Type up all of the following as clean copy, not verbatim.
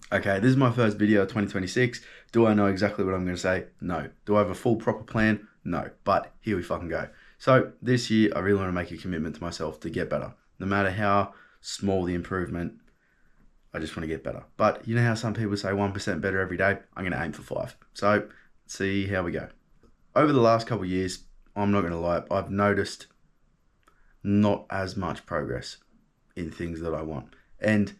Okay, this is my first video of 2026. Do I know exactly what I'm going to say? No. Do I have a full proper plan? No. But here we fucking go. So this year, I really want to make a commitment to myself to get better. No matter how small the improvement, I just want to get better. But you know how some people say 1% better every day? I'm going to aim for 5. So see how we go. Over the last couple of years, I'm not going to lie, I've noticed not as much progress in things that I want. And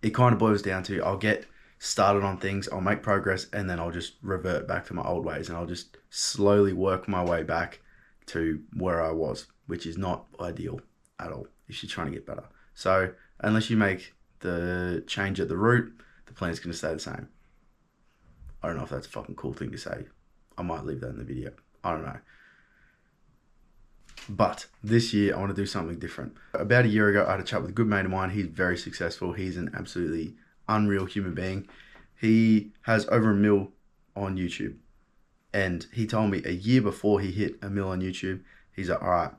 it kind of boils down to I'll get started on things, I'll make progress, and then I'll just revert back to my old ways, and I'll just slowly work my way back to where I was, which is not ideal at all if you're trying to get better. So unless you make the change at the root, the plan's going to stay the same. I don't know if that's a fucking cool thing to say. I might leave that in the video. I don't know. But this year, I want to do something different. About a year ago, I had a chat with a good mate of mine. He's very successful. He's an absolutely unreal human being. He has over 1 mil on YouTube. And he told me a year before he hit 1 mil on YouTube, he's like, all right,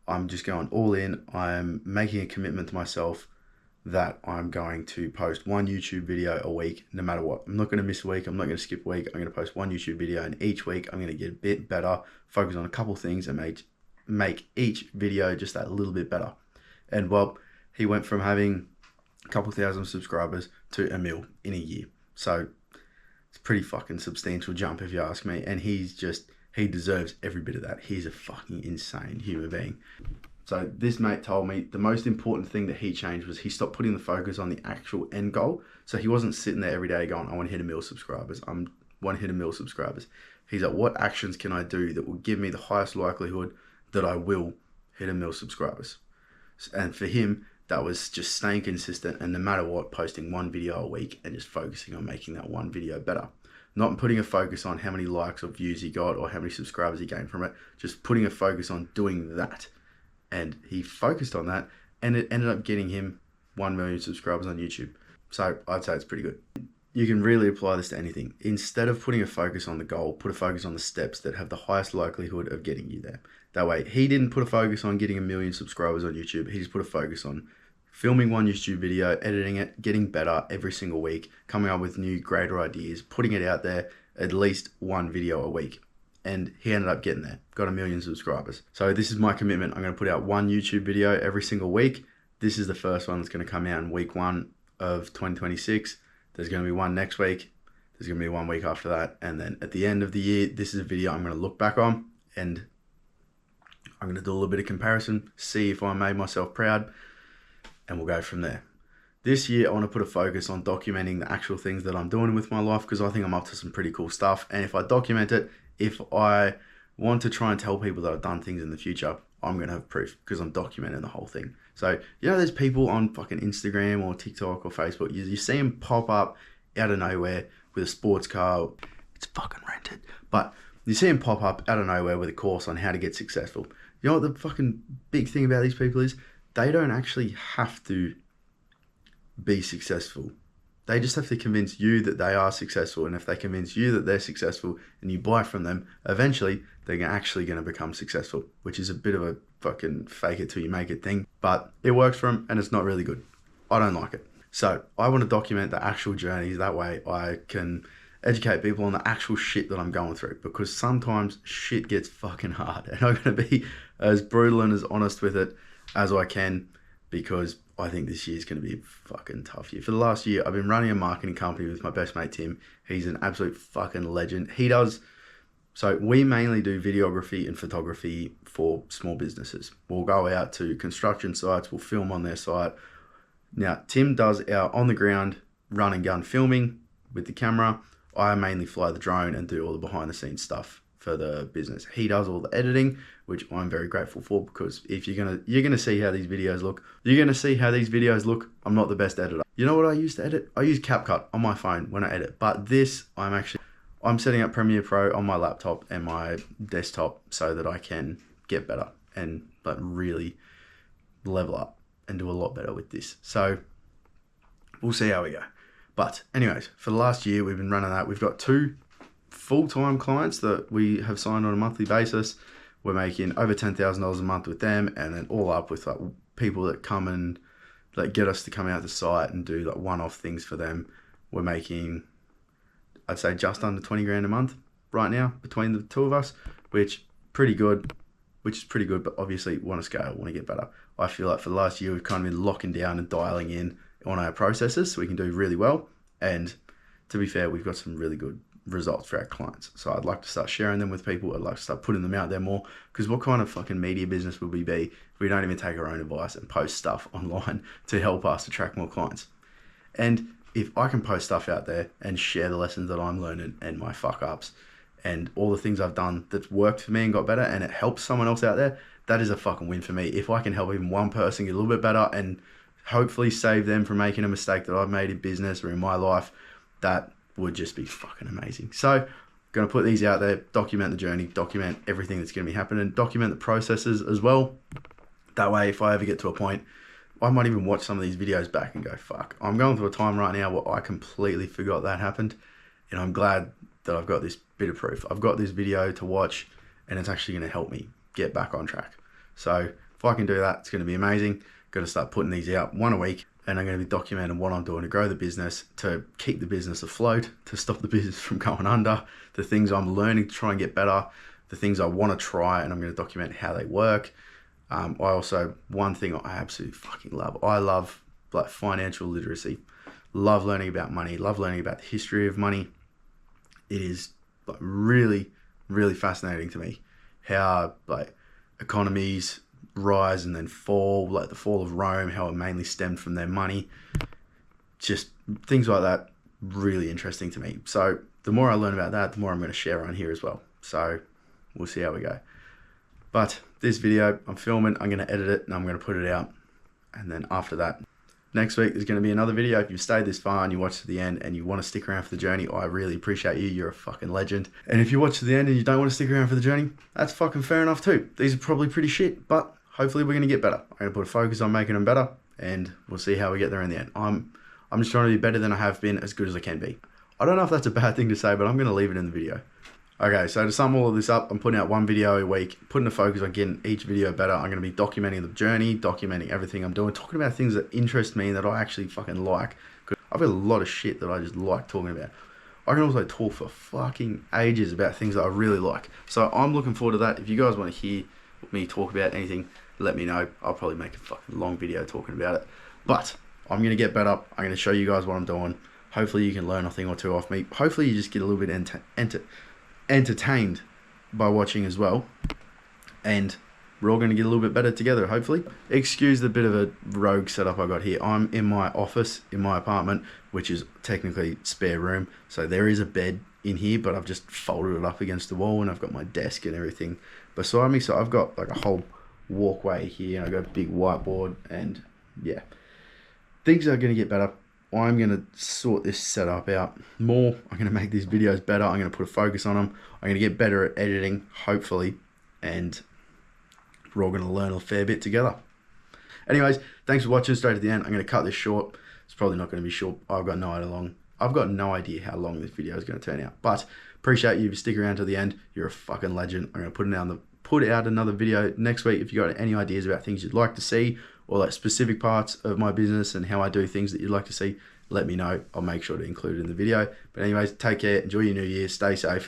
I'm just going all in. I'm making a commitment to myself that I'm going to post one YouTube video a week, no matter what. I'm not going to miss a week. I'm not going to skip a week. I'm going to post one YouTube video, and each week I'm going to get a bit better, focus on a couple things, and make each video just that little bit better. And well, he went from having a couple thousand subscribers to 1 mil in a year. So it's a pretty fucking substantial jump if you ask me. And he deserves every bit of that. He's a fucking insane human being. So this mate told me the most important thing that he changed was he stopped putting the focus on the actual end goal. So he wasn't sitting there every day going, I want to hit 1 mil subscribers. I want to hit 1 mil subscribers. He's like, what actions can I do that will give me the highest likelihood that I will hit 1 mil subscribers? And for him, that was just staying consistent, and no matter what, posting one video a week and just focusing on making that one video better. Not putting a focus on how many likes or views he got or how many subscribers he gained from it, just putting a focus on doing that. And he focused on that, and it ended up getting him 1 million subscribers on YouTube. So I'd say it's pretty good. You can really apply this to anything. Instead of putting a focus on the goal, put a focus on the steps that have the highest likelihood of getting you there. That way, he didn't put a focus on getting 1 million subscribers on YouTube. He just put a focus on filming one YouTube video, editing it, getting better every single week, coming up with new, greater ideas, putting it out there, at least one video a week. And he ended up getting there, got 1 million subscribers. So this is my commitment. I'm going to put out one YouTube video every single week. This is the first one that's going to come out in week 1 of 2026. There's going to be one next week. There's going to be 1 week after that. And then at the end of the year, this is a video I'm going to look back on, and I'm going to do a little bit of comparison, see if I made myself proud, and we'll go from there. This year, I want to put a focus on documenting the actual things that I'm doing with my life, because I think I'm up to some pretty cool stuff. And if I document it, if I want to try and tell people that I've done things in the future, I'm going to have proof because I'm documenting the whole thing. So, you know, there's people on fucking Instagram or TikTok or Facebook, you see them pop up out of nowhere with a sports car. It's fucking rented. But you see them pop up out of nowhere with a course on how to get successful. You know what the fucking big thing about these people is? They don't actually have to be successful. They just have to convince you that they are successful. And if they convince you that they're successful and you buy from them, eventually they're actually going to become successful, which is a bit of a fucking fake it till you make it thing. But it works for them, and it's not really good. I don't like it. So I want to document the actual journeys. That way I can educate people on the actual shit that I'm going through, because sometimes shit gets fucking hard, and I'm going to be as brutal and as honest with it as I can, because I think this year is going to be a fucking tough year. For the last year, I've been running a marketing company with my best mate, Tim. He's an absolute fucking legend. So we mainly do videography and photography for small businesses. We'll go out to construction sites, we'll film on their site. Now, Tim does our on-the-ground run and gun filming with the camera. I mainly fly the drone and do all the behind-the-scenes stuff for the business. He does all the editing, which I'm very grateful for, because if you're gonna see how these videos look, I'm not the best editor. You know what I use to edit? I use CapCut on my phone when I edit. But this, I'm setting up Premiere Pro on my laptop and my desktop so that I can get better and like really level up and do a lot better with this. So we'll see how we go. But anyways, for the last year, we've been running that. We've got 2 full-time clients that we have signed on a monthly basis. We're making over $10,000 a month with them, and then all up with like people that come and like get us to come out to site and do like one-off things for them. we're making, I'd say, just under 20 grand a month right now between the two of us, which is pretty good, but obviously want to scale, want to get better. I feel like for the last year, we've kind of been locking down and dialing in on our processes so we can do really well. And to be fair, we've got some really good results for our clients. So I'd like to start sharing them with people. I'd like to start putting them out there more, because what kind of fucking media business would we be if we don't even take our own advice and post stuff online to help us attract more clients? And if I can post stuff out there and share the lessons that I'm learning and my fuck ups and all the things I've done that's worked for me and got better, and it helps someone else out there, that is a fucking win for me. If I can help even one person get a little bit better and hopefully save them from making a mistake that I've made in business or in my life, that would just be fucking amazing. So going to put these out there, document the journey, document everything that's going to be happening, document the processes as well. That way, if I ever get to a point, I might even watch some of these videos back and go, fuck, I'm going through a time right now where I completely forgot that happened. And I'm glad that I've got this bit of proof. I've got this video to watch, and it's actually going to help me get back on track. So if I can do that, it's going to be amazing. Got to start putting these out one a week, and I'm going to be documenting what I'm doing to grow the business, to keep the business afloat, to stop the business from going under, the things I'm learning to try and get better, the things I want to try, and I'm going to document how they work. One thing I absolutely fucking love, I love like financial literacy, love learning about money, love learning about the history of money. It is like really, really fascinating to me how like economies rise and then fall, like the fall of Rome, how it mainly stemmed from their money. Just things like that, really interesting to me. So the more I learn about that, the more I'm going to share on here as well. So we'll see how we go. But this video I'm filming, I'm going to edit it and I'm going to put it out. And then after that, next week there's going to be another video. If you've stayed this far and you watched to the end and you want to stick around for the journey, I really appreciate you. You're a fucking legend. And if you watch to the end and you don't want to stick around for the journey, that's fucking fair enough too. These are probably pretty shit, but hopefully we're going to get better. I'm going to put a focus on making them better, and we'll see how we get there in the end. I'm just trying to be better than I have been, as good as I can be. I don't know if that's a bad thing to say, but I'm going to leave it in the video. Okay, so to sum all of this up, I'm putting out one video a week, putting a focus on getting each video better. I'm going to be documenting the journey, documenting everything I'm doing, talking about things that interest me and that I actually fucking like. I've got a lot of shit that I just like talking about. I can also talk for fucking ages about things that I really like. So I'm looking forward to that. If you guys want to hear me talk about anything, let me know. I'll probably make a fucking long video talking about it. But I'm going to get better. I'm going to show you guys what I'm doing. Hopefully you can learn a thing or two off me. Hopefully you just get a little bit entertained by watching as well, and we're all going to get a little bit better together, hopefully. Excuse the bit of a rogue setup I got here. I'm in my office in my apartment, which is technically spare room, so there is a bed in here, but I've just folded it up against the wall and I've got my desk and everything beside me. So I've got like a whole walkway here and I've got a big whiteboard, and yeah, things are going to get better. I'm going to sort this setup out more. I'm going to make these videos better. I'm going to put a focus on them. I'm going to get better at editing, hopefully, and we're all going to learn a fair bit together. Anyways, thanks for watching straight to the end. I'm going to cut this short. It's probably not going to be short. I've got no idea how long this video is going to turn out, but appreciate you if you stick around to the end. You're a fucking legend. I'm going to put out another video next week. If you got any ideas about things you'd like to see, or like specific parts of my business and how I do things that you'd like to see, let me know. I'll make sure to include it in the video. But anyways, take care. Enjoy your new year. Stay safe.